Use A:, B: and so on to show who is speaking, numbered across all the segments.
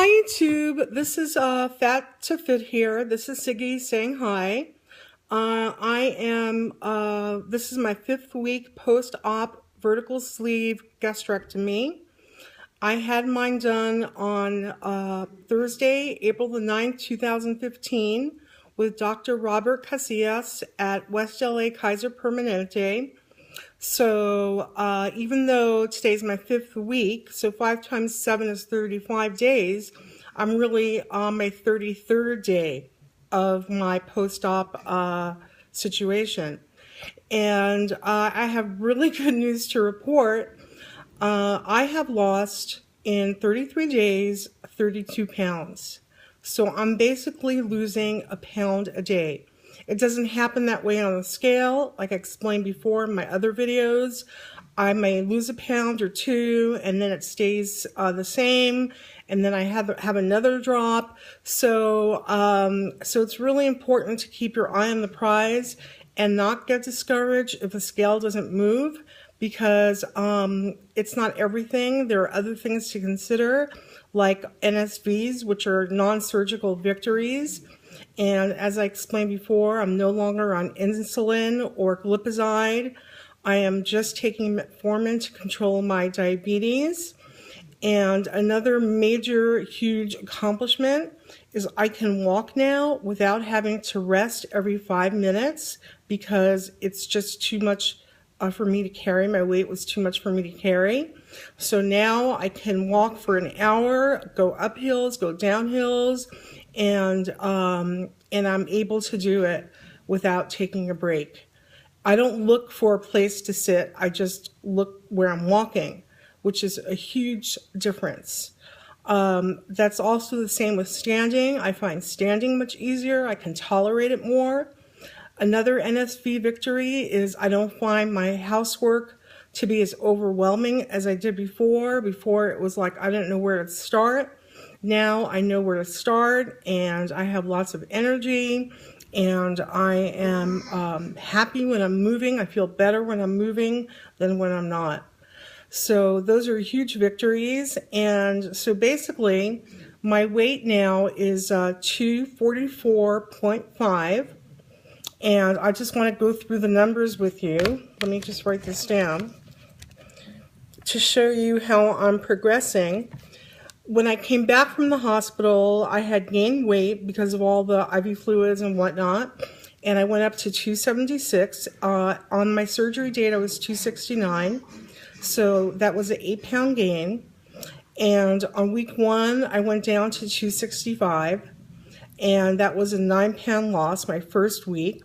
A: Hi YouTube, this is Fat to Fit here. This is Siggy saying hi. This is my 5th week post-op vertical sleeve gastrectomy. I had mine done on Thursday, April the 9th, 2015 with Dr. Robert Casillas at West LA Kaiser Permanente. So even though today's my 5th week, so 5 times 7 is 35 days, I'm really on my 33rd day of my post-op situation. And I have really good news to report. I have lost in 33 days 32 pounds. So I'm basically losing a pound a day. It doesn't happen that way on a scale. Like I explained before in my other videos, I may lose a pound or two and then it stays the same, and then I have another drop. So it's really important to keep your eye on the prize and not get discouraged if the scale doesn't move, because it's not everything. There are other things to consider, like NSVs, which are non-surgical victories. And as I explained before, I'm no longer on insulin or glipizide. I am just taking metformin to control my diabetes. And another major, huge accomplishment is I can walk now without having to rest every 5 minutes, because it's just too much for me to carry. My weight was too much for me to carry. So now I can walk for an hour, go up hills, go down hills, and I'm able to do it without taking a break. I don't look for a place to sit. I just look where I'm walking, which is a huge difference. That's also the same with standing. I find standing much easier. I can tolerate it more. Another NSV victory is I don't find my housework to be as overwhelming as I did before. Before it was like I didn't know where to start. Now I know where to start, and I have lots of energy, and I am happy when I'm moving. I feel better when I'm moving than when I'm not. So those are huge victories. And so basically my weight now is 244.5. And I just want to go through the numbers with you. Let me just write this down to show you how I'm progressing. When I came back from the hospital, I had gained weight because of all the IV fluids and whatnot, and I went up to 276. On my surgery date, I was 269, so that was an 8-pound gain. And on week 1, I went down to 265, and that was a 9-pound loss my first week.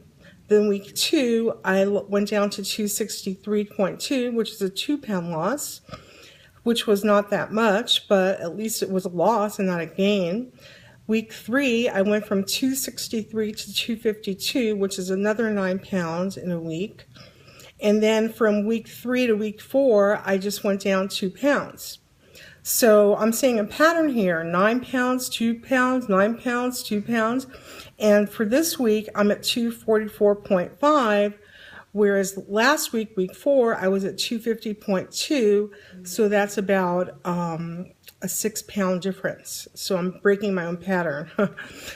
A: Then week 2, I went down to 263.2, which is a 2-pound loss, which was not that much, but at least it was a loss and not a gain. Week 3, I went from 263 to 252, which is another 9 pounds in a week. And then from week 3 to week 4, I just went down 2 pounds. So I'm seeing a pattern here: 9 pounds, 2 pounds, 9 pounds, 2 pounds. And for this week, I'm at 244.5, whereas last week, week 4, I was at 250.2. So that's about a 6-pound difference. So I'm breaking my own pattern.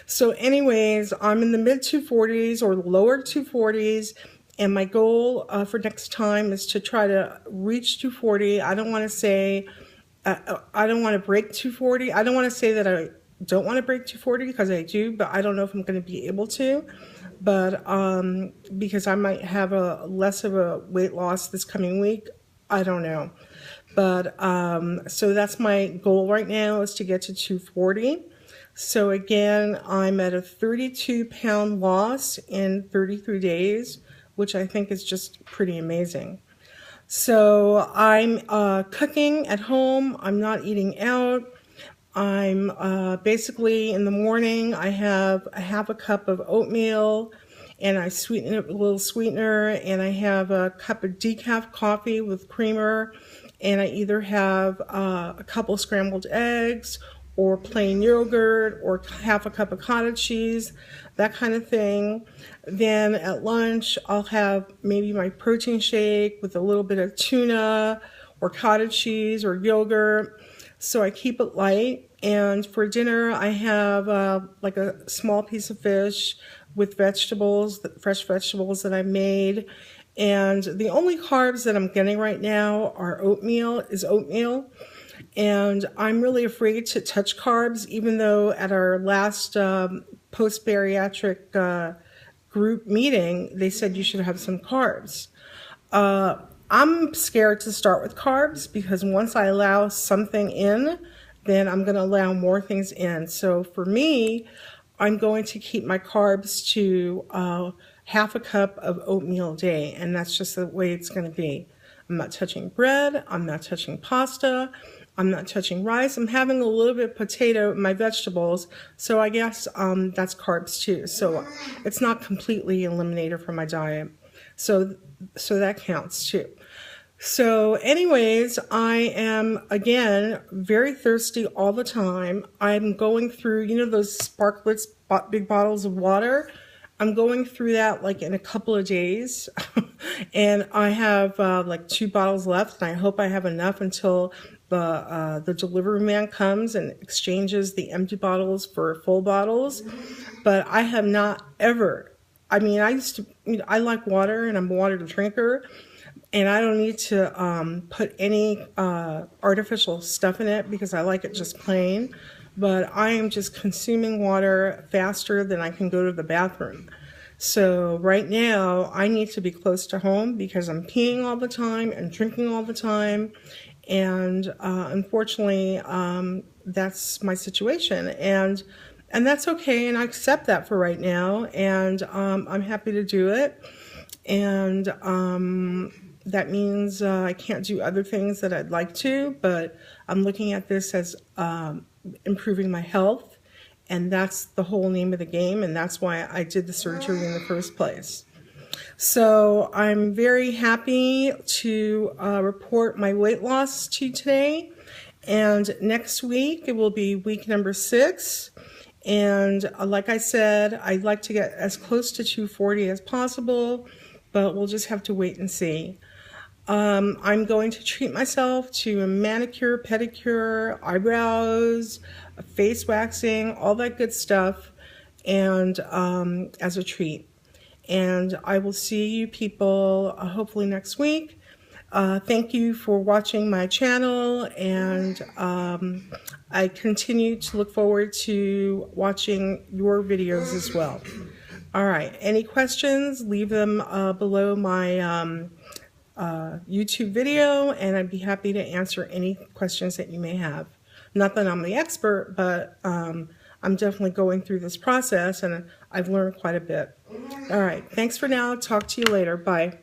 A: So anyways, I'm in the mid 240s or lower 240s. And my goal for next time is to try to reach 240. I don't want to say, I don't want to break 240. I don't want to say that I don't want to break 240, because I do, but I don't know if I'm going to be able to. But because I might have less of a weight loss this coming week, I don't know. But so that's my goal right now, is to get to 240. So again, I'm at a 32-pound loss in 33 days, which I think is just pretty amazing. So I'm cooking at home. I'm not eating out. I'm basically, in the morning, I have a half a cup of oatmeal, and I sweeten it with a little sweetener, and I have a cup of decaf coffee with creamer, and I either have a couple scrambled eggs or plain yogurt or half a cup of cottage cheese, that kind of thing. Then at lunch, I'll have maybe my protein shake with a little bit of tuna or cottage cheese or yogurt. so I keep it light. And for dinner, I have like a small piece of fish with vegetables, fresh vegetables that I made. And the only carbs that I'm getting right now are oatmeal. And I'm really afraid to touch carbs, even though at our last post-bariatric group meeting, they said you should have some carbs. I'm scared to start with carbs because once I allow something in, then I'm going to allow more things in. So for me, I'm going to keep my carbs to half a cup of oatmeal a day, and that's just the way it's going to be. I'm not touching bread. I'm not touching pasta. I'm not touching rice. I'm having a little bit of potato in my vegetables, so I guess that's carbs too. So it's not completely eliminated from my diet. So that counts too. So anyways, I am, again, very thirsty all the time. I'm going through, you know, those Sparkletts big bottles of water. I'm going through that like in a couple of days. And I have like 2 bottles left, and I hope I have enough until the delivery man comes and exchanges the empty bottles for full bottles. But I have not ever, I mean, I like water and I'm a water drinker, and I don't need to put any artificial stuff in it because I like it just plain. But I am just consuming water faster than I can go to the bathroom. So right now I need to be close to home because I'm peeing all the time and drinking all the time. And unfortunately, that's my situation. And that's okay, and I accept that for right now. And I'm happy to do it. And that means I can't do other things that I'd like to, but I'm looking at this as improving my health, and that's the whole name of the game, and that's why I did the surgery in the first place. So I'm very happy to report my weight loss to you today, and next week it will be week number 6. And like I said, I'd like to get as close to 240 as possible, but we'll just have to wait and see. I'm going to treat myself to a manicure, pedicure, eyebrows, face waxing, all that good stuff, and as a treat. And I will see you people hopefully next week. Thank you for watching my channel, and I continue to look forward to watching your videos as well. All right, any questions, leave them below my YouTube video, and I'd be happy to answer any questions that you may have. Not that I'm the expert, but I'm definitely going through this process, and I've learned quite a bit. All right, thanks for now. Talk to you later. Bye.